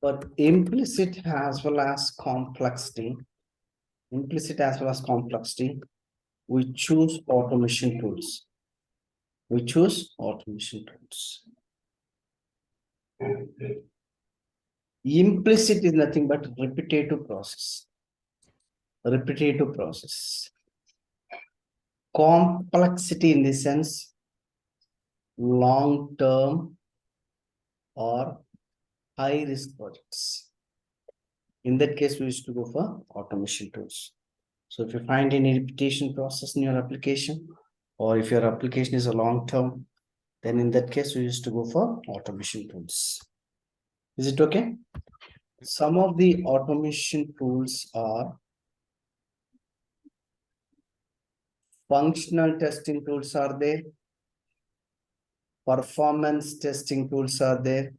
For implicit as well as complexity, we choose automation tools. Implicit is nothing but repetitive process. Complexity in the sense long-term or high-risk projects. In that case, we used to go for automation tools. So if you find any repetition process in your application, or if your application is a long-term, then in that case, we used to go for automation tools. Is it okay? Some of the automation tools are functional testing tools are there, performance testing tools are there,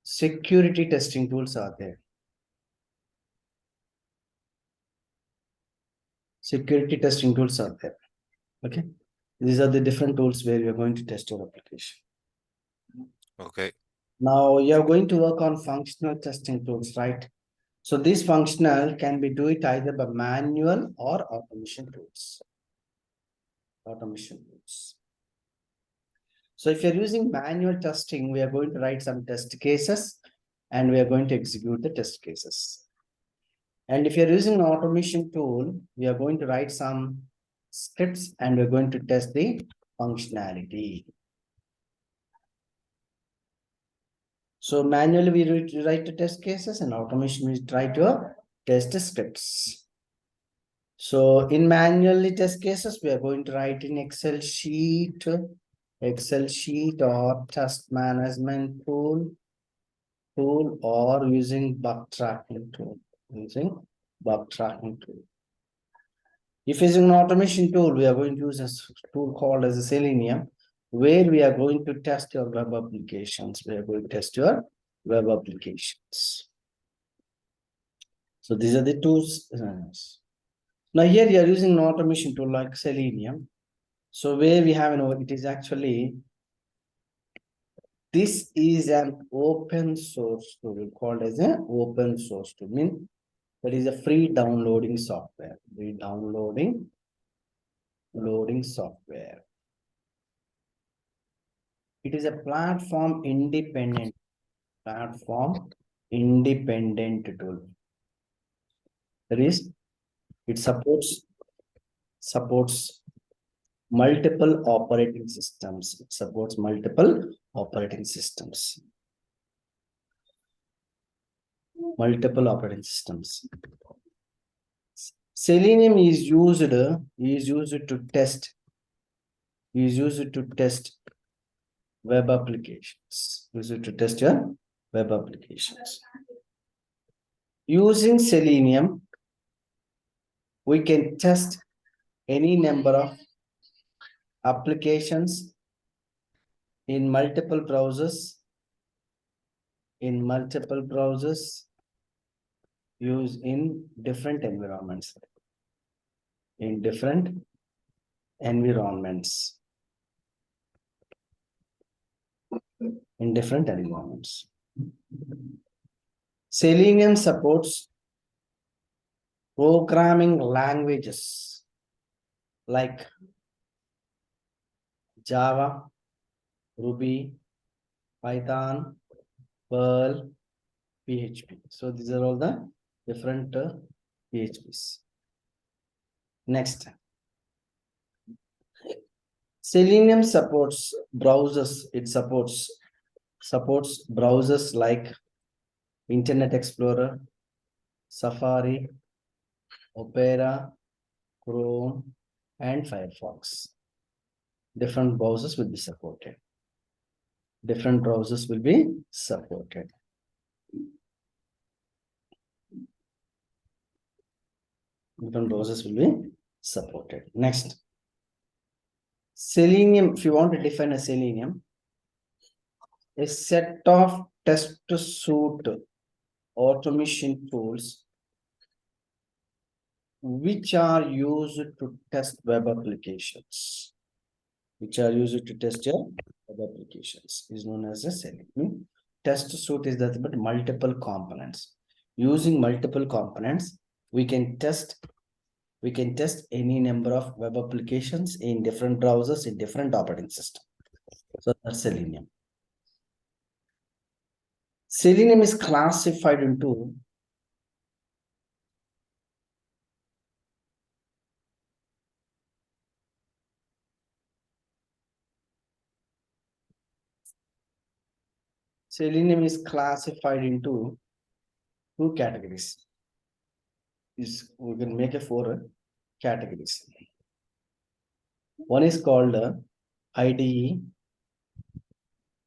security testing tools are there. Okay. These are the different tools where you're going to test your application. Okay. Now you're going to work on functional testing tools, right? So this functional can be do it either by manual or automation tools. So if you're using manual testing, we are going to write some test cases and we are going to execute the test cases. And if you're using an automation tool, we are going to write some scripts and we're going to test the functionality. So manually we write the test cases and automation we try to test the scripts. So in manually test cases, we are going to write in Excel sheet or test management tool or using bug tracking tool. If using an automation tool, we are going to use a tool called as a Selenium, where we are going to test your web applications. So these are the tools. Now here you are using an automation tool like Selenium. So where we have it is actually, this is an open source tool called as an open source tool. Means that is a free downloading software. It is a platform independent tool. That is, it supports multiple operating systems. Selenium is used to test web applications. Using Selenium, we can test any number of applications in multiple browsers. Use in different environments. Selenium supports programming languages like Java, Ruby, Python, Perl, PHP. So these are all the different PHPs. Next, Selenium supports browsers. It supports browsers like Internet Explorer, Safari, Opera, Chrome, and Firefox. Different browsers will be supported. Next, Selenium, if you want to define a Selenium, a set of test suite automation tools which are used to test web applications. Is known as a Selenium. test suite is nothing but multiple components. Using multiple components, we can test any number of web applications in different browsers in different operating systems. So that's Selenium. Selenium is classified into two categories. We can make it four categories. One is called IDE,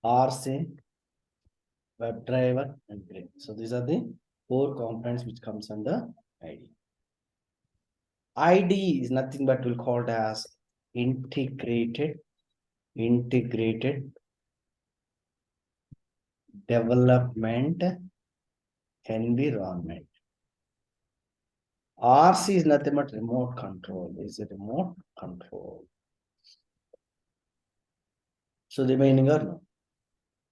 RC, WebDriver, and Grid. So these are the four components which comes under IDE. IDE is nothing but we'll call it as integrated development environment. RC is nothing but remote control. Is a remote control. So the meaning or no?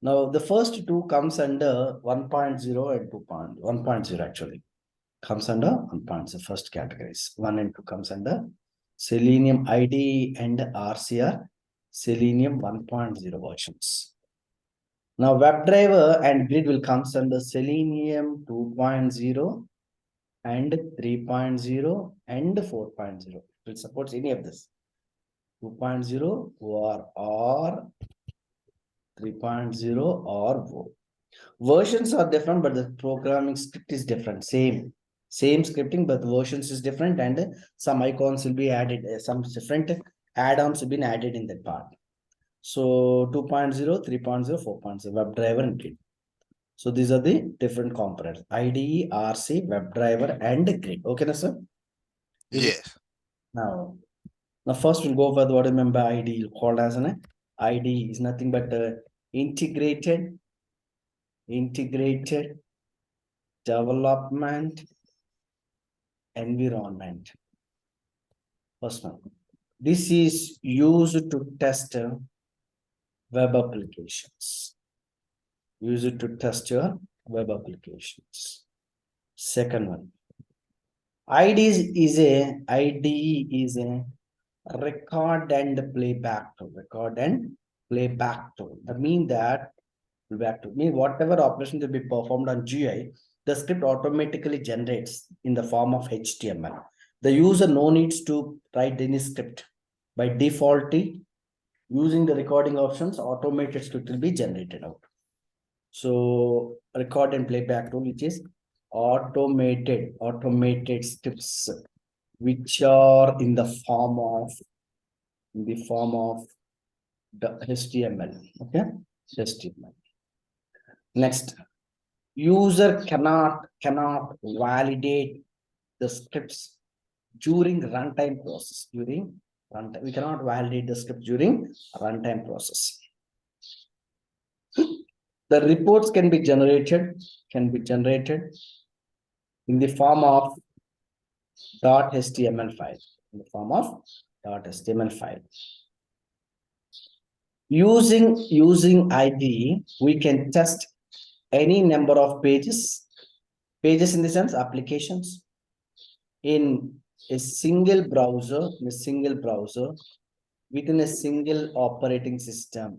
Now the first two comes under 1.0 and 1.0 actually comes under 1.0 first categories. 1 and 2 comes under Selenium IDE and RC are Selenium 1.0 versions. Now WebDriver and Grid will comes under Selenium 2.0 and 3.0 and 4.0. It supports any of this. 2.0 or 3.0 or versions are different, but the programming script is different. Same scripting, but versions is different, and some icons will be added. Some different add-ons will be added in that part. So 2.0, 3.0, 4.0, WebDriver and Grid. So these are the different components: IDE, RC, WebDriver, and Grid. Okay, sir? Yes. Now first we'll go for what I remember IDE called as an IDE is nothing but integrated development environment. First one. This is used to test web applications. Use it to test your web applications. Second one. IDE is a record and playback tool. That means that whatever operation will be performed on GUI, the script automatically generates in the form of HTML. The user no needs to write any script. By default, using the recording options, automated script will be generated out. So record and playback tool, which is automated scripts, which are in the form of the HTML. Okay, HTML. Next, user cannot validate the scripts during runtime process. We cannot validate the script during runtime process. The reports can be generated in the form of .html file. Using IDE, we can test any number of pages in the sense applications in a single browser, within a single operating system.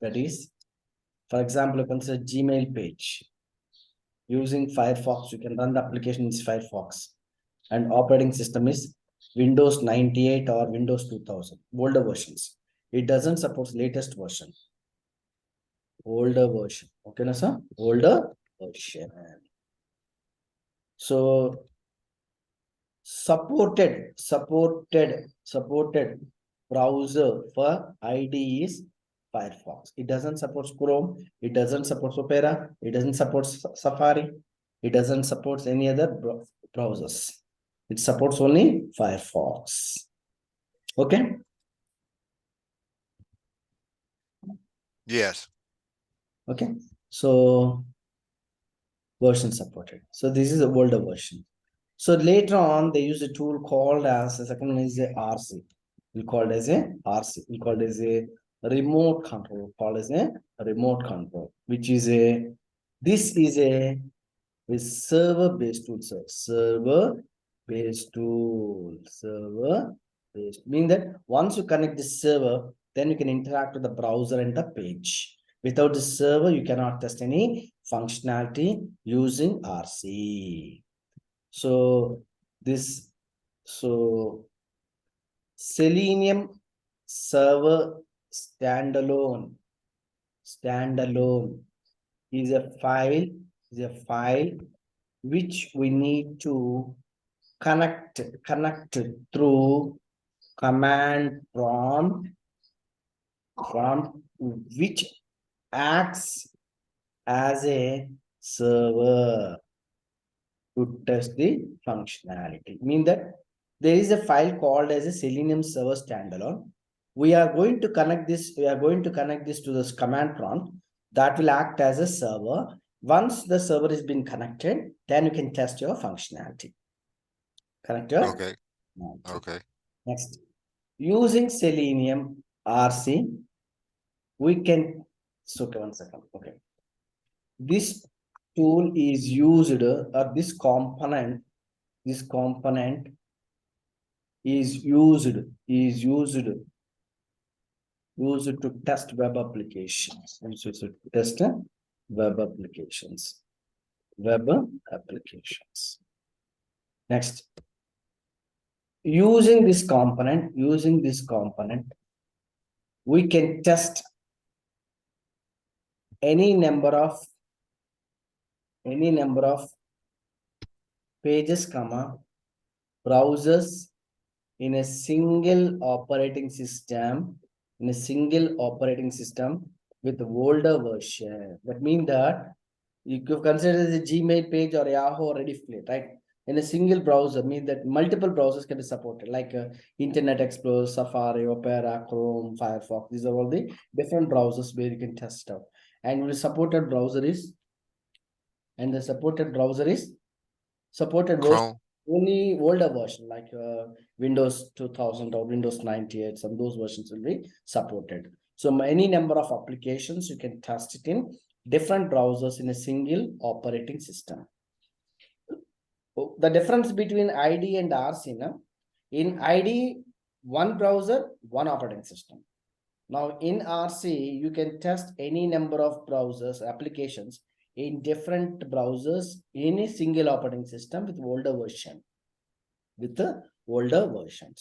That is, for example, you consider Gmail page. Using Firefox, you can run the application in Firefox, and operating system is Windows 98 or Windows 2000, older versions. It doesn't support latest version. Older version. Okay, na sir? Older version. So supported browser for IDE is Firefox. It doesn't support Chrome. It doesn't support Opera. It doesn't support Safari. It doesn't support any other browsers. It supports only Firefox. Okay. Yes. Okay. So version supported. So this is the older version. So later on, they use a tool called as the second one is a RC. We called as a RC. We called as a remote control, called as a remote control, which is a, this is a server-based tool, sir. Server-based tool, server-based, mean that once you connect the server, then you can interact with the browser and the page. Without the server, you cannot test any functionality using RC. So this, so Selenium server standalone is a file which we need to connect through command prompt which acts as a server to test the functionality. Mean that there is a file called as a Selenium server standalone. We are going to connect this to this command prompt that will act as a server. Once the server has been connected, then you can test your functionality. Connect your Okay. functionality. Okay. Next, using Selenium RC, we can, so okay, 1 second. Okay. This tool is used, or this component is used to test web applications. Web applications. Next, using this component, we can test any number of pages, browsers in a single operating system, with the older version. That means that you could consider the Gmail page or Yahoo or Rediff, right? In a single browser, means that multiple browsers can be supported, like Internet Explorer, Safari, Opera, Chrome, Firefox. These are all the different browsers where you can test out. And the supported browser is, supported version, Chrome. only older version, like Windows 2000 or Windows 98, some those versions will be supported. So any number of applications, you can test it in different browsers in a single operating system. The difference between ID and RC, in ID, one browser, one operating system. Now in RC, you can test any number of browsers, applications in different browsers in a single operating system with older version.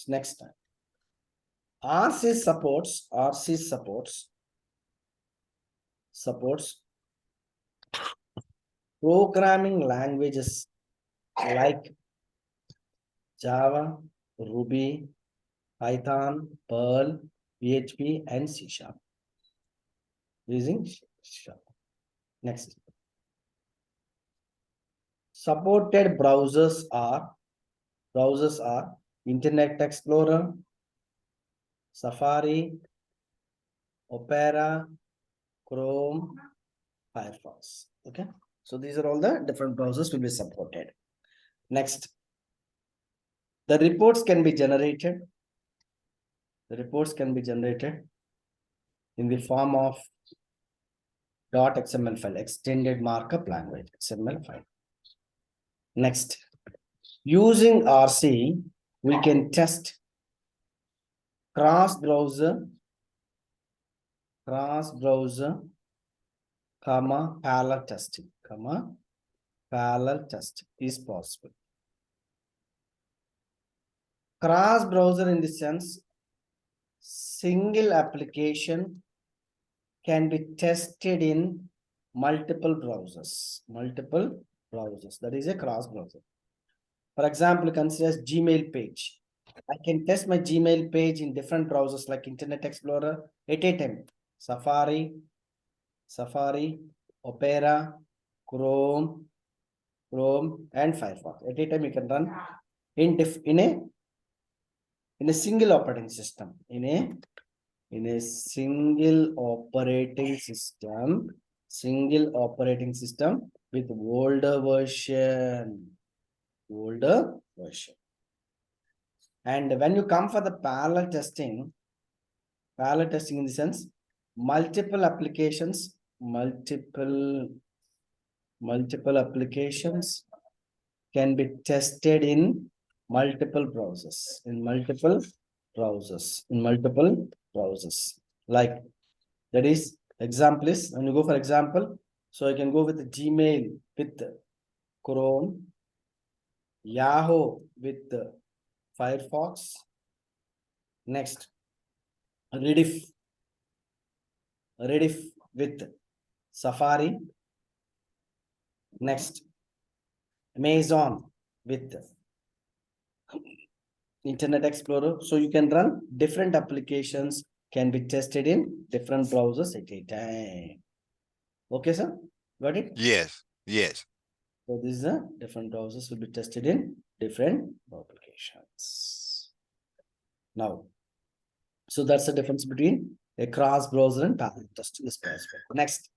Next time, RC supports programming languages like Java, Ruby, Python, Perl, PHP, and C#. Using C#. Next, supported browsers are Internet Explorer, Safari, Opera, Chrome, Firefox. Okay, so these are all the different browsers will be supported. Next, the reports can be generated. In the form of .xml file, extended markup language, XML file. Next, using RC, we can test cross-browser, parallel testing, is possible. Cross-browser in the sense, single application can be tested in multiple browsers. That is a cross-browser. For example, consider Gmail page. I can test my Gmail page in different browsers like Internet Explorer at a time. Safari, Opera, Chrome, and Firefox. At a time you can run in a single operating system. In a single operating system with older version. And when you come for the parallel testing, Parallel testing in the sense, multiple applications, multiple applications can be tested in multiple browsers, like that is example is when you go for example, so I can go with Gmail with Chrome, Yahoo with Firefox, next Rediff with Safari, next Amazon with Internet Explorer. So you can run different applications, can be tested in different browsers at a time. Okay, sir? Got it? Yes. Yes. So this is a different browsers will be tested in different applications. Now, so that's the difference between a cross browser and parallel testing is possible. Next,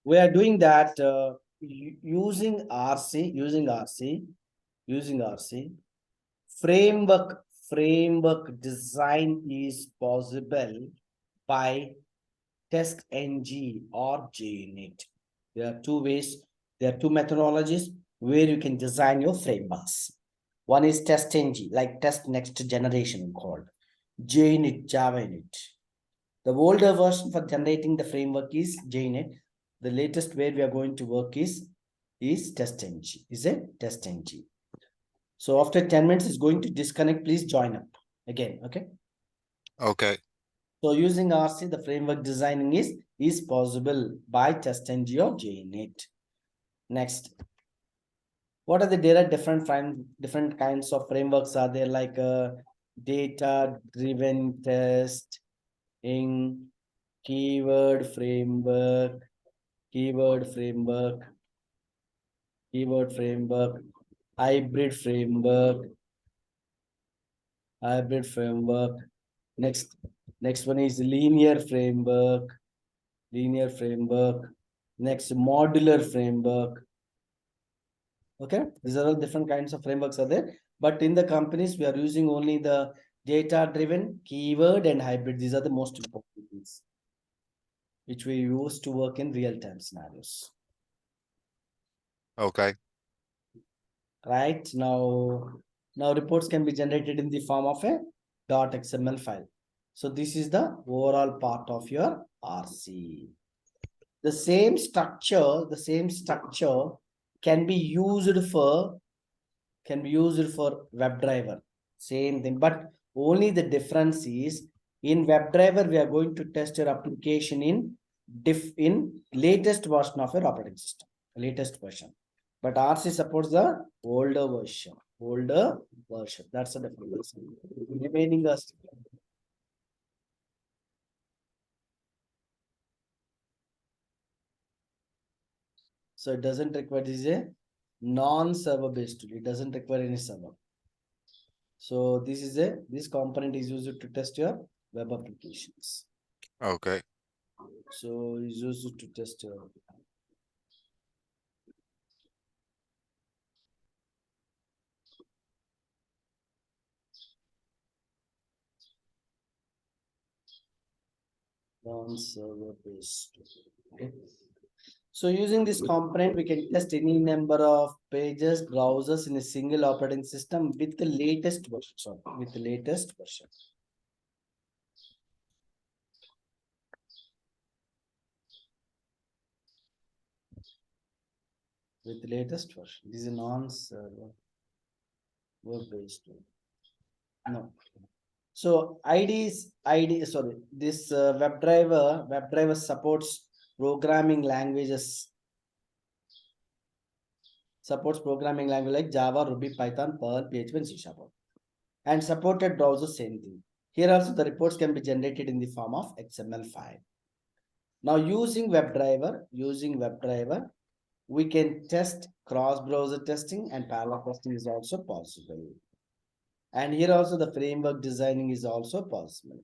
we are doing that using RC, framework design is possible by TestNG or JUnit. There are two ways, there are two methodologies where you can design your frameworks. One is TestNG, like test next generation called JUnit, Java Unit. The older version for generating the framework is JUnit. The latest where we are going to work is TestNG. Is it TestNG? So after 10 minutes is going to disconnect. Please join up again. Okay. Okay. So using RC, the framework designing is possible by TestNG or JUnit. Next, what are there are different kinds of frameworks are there, like data-driven testing, keyword framework, hybrid framework. Next one is linear framework. Next, modular framework. Okay, these are all different kinds of frameworks are there, but in the companies we are using only the data-driven, keyword, and hybrid. These are the most important things which we use to work in real-time scenarios. Okay. Right now reports can be generated in the form of a .xml file. So this is the overall part of your RC. The same structure can be used for WebDriver. Same thing, but only the difference is in WebDriver we are going to test your application in latest version of your operating system, latest version. But RC supports the older version. That's the difference. Remaining us. So it doesn't require, this is a non-server based tool. It doesn't require any server. So this component is used to test your web applications. Okay. So it's used to test your non-server based. Okay. So using this component, we can test any number of pages, browsers in a single operating system with the latest version. So with the latest version. With the latest version. This is a non-server based. No. So this WebDriver supports programming languages. Supports programming language like Java, Ruby, Python, Perl, PHP, and C#. And supported browser, same thing. Here also the reports can be generated in the form of XML file. Now using WebDriver, we can test cross-browser testing, and parallel testing is also possible. And here also the framework designing is also possible.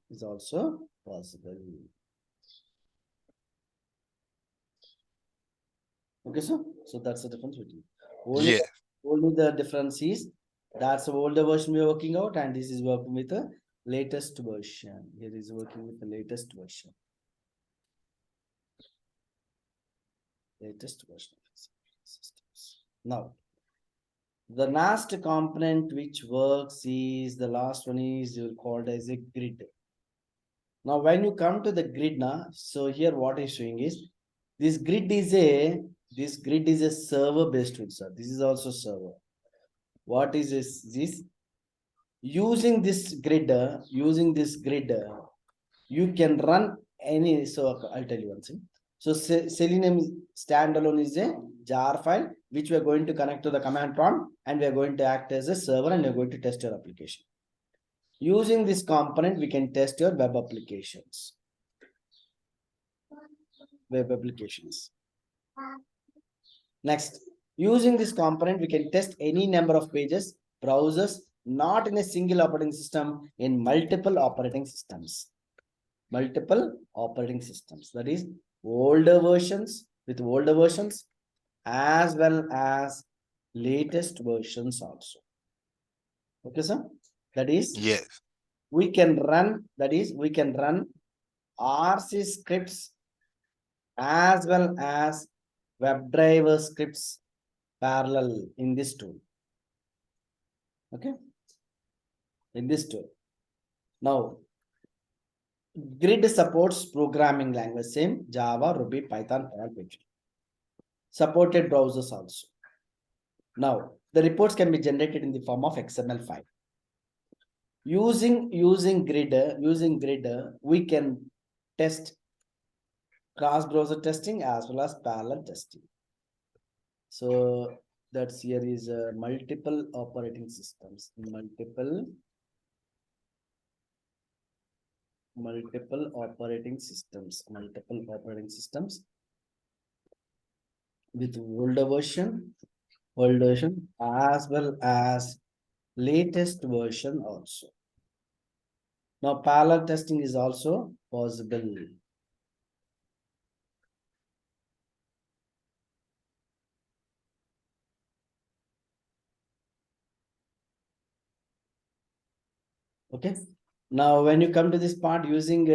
Okay, so that's the difference between. Only, Yeah. only the difference is that's the older version we are working out, and this is working with a latest version. Here is working with the latest version. Latest version of systems. Now, the last component which works is the last one is called as a grid. Now, when you come to the grid now, so here what is showing is this grid is a server based tool, sir. This is also server. What is this? Using this grid, you can run any. So I'll tell you one thing. So Selenium standalone is a jar file which we are going to connect to the command prompt, and we are going to act as a server, and we are going to test your application. Using this component, we can test your web applications. Next, using this component, we can test any number of pages, browsers, not in a single operating system, in multiple operating systems. That is older versions as well as latest versions also. Okay, sir? That is, Yes. we can run RC scripts as well as WebDriver scripts parallel in this tool. Okay, in this tool. Now, grid supports programming language, same Java, Ruby, Python, PHP. Supported browsers also. Now, the reports can be generated in the form of XML file. Using grid, we can test cross-browser testing as well as parallel testing. So that's here is multiple operating systems, multiple operating systems with older version as well as latest version also. Now parallel testing is also possible. Okay, now when you come to this part, using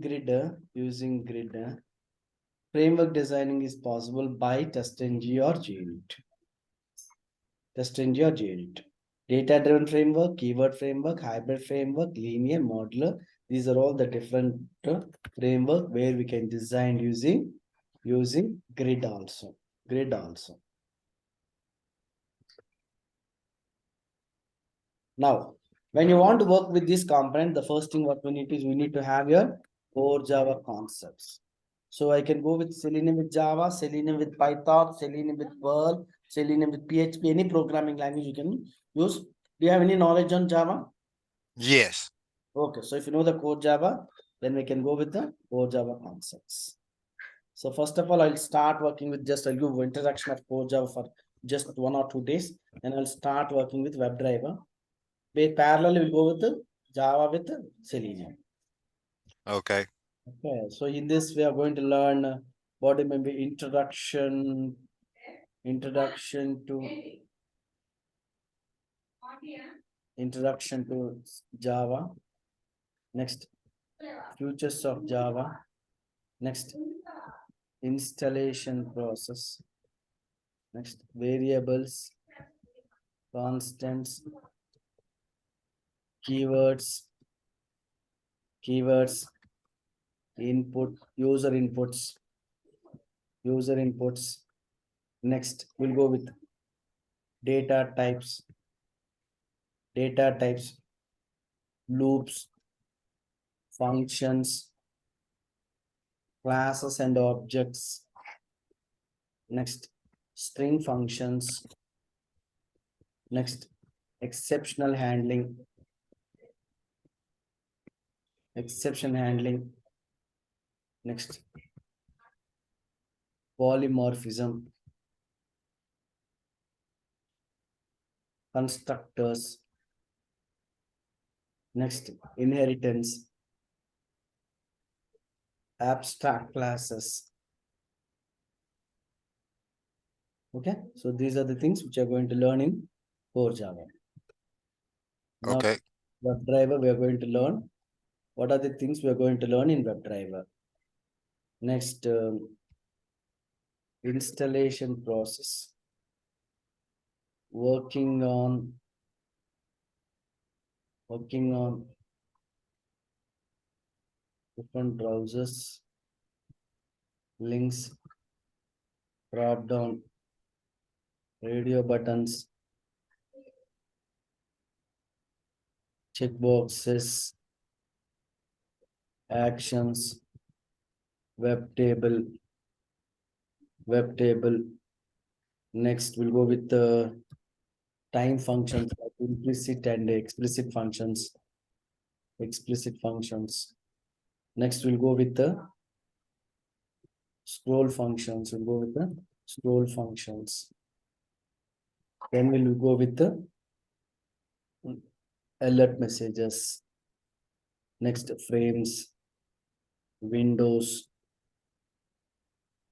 grid, framework designing is possible by TestNG or JUnit. Data driven framework, keyword framework, hybrid framework, linear, modular. These are all the different framework where we can design using grid also. Now, when you want to work with this component, the first thing what we need to have your core Java concepts. So I can go with Selenium with Java, Selenium with Python, Selenium with Perl, Selenium with PHP, any programming language you can use. Do you have any knowledge on Java? Yes. Okay, so if you know the core Java, then we can go with the core Java concepts. So first of all, I'll start working with I'll give introduction of core Java for just 1 or 2 days. Then I'll start working with WebDriver. Parallel will go with the Java with the Selenium. Okay. Okay, so in this we are going to learn what it may be introduction to Java. Next, features of Java. Next, installation process. Next, variables, constants, keywords, input, user inputs. Next, we'll go with data types, loops, functions, classes and objects. Next, string functions. Next, exception handling. Next, polymorphism, constructors. Next, inheritance, abstract classes. Okay, so these are the things which are going to learn in core Java. Now, Okay. WebDriver, we are going to learn. What are the things we are going to learn in WebDriver? Next, installation process. Working on different browsers, links, drop down, radio buttons, checkboxes, actions, web table. Next, we'll go with the time functions, like implicit and explicit functions. Next, we'll go with the scroll functions. Then we'll go with the alert messages. Next, frames, windows,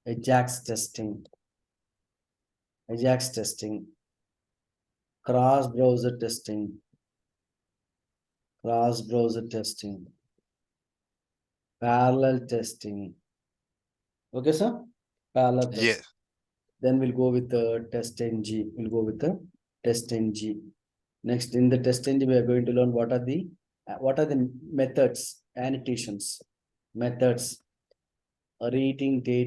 Ajax testing, cross browser testing, parallel testing. Okay, sir? Parallel testing. Yes. Then we'll go with the test ng. Next, in the test ng, we are going to learn what are the methods, annotations, reading date,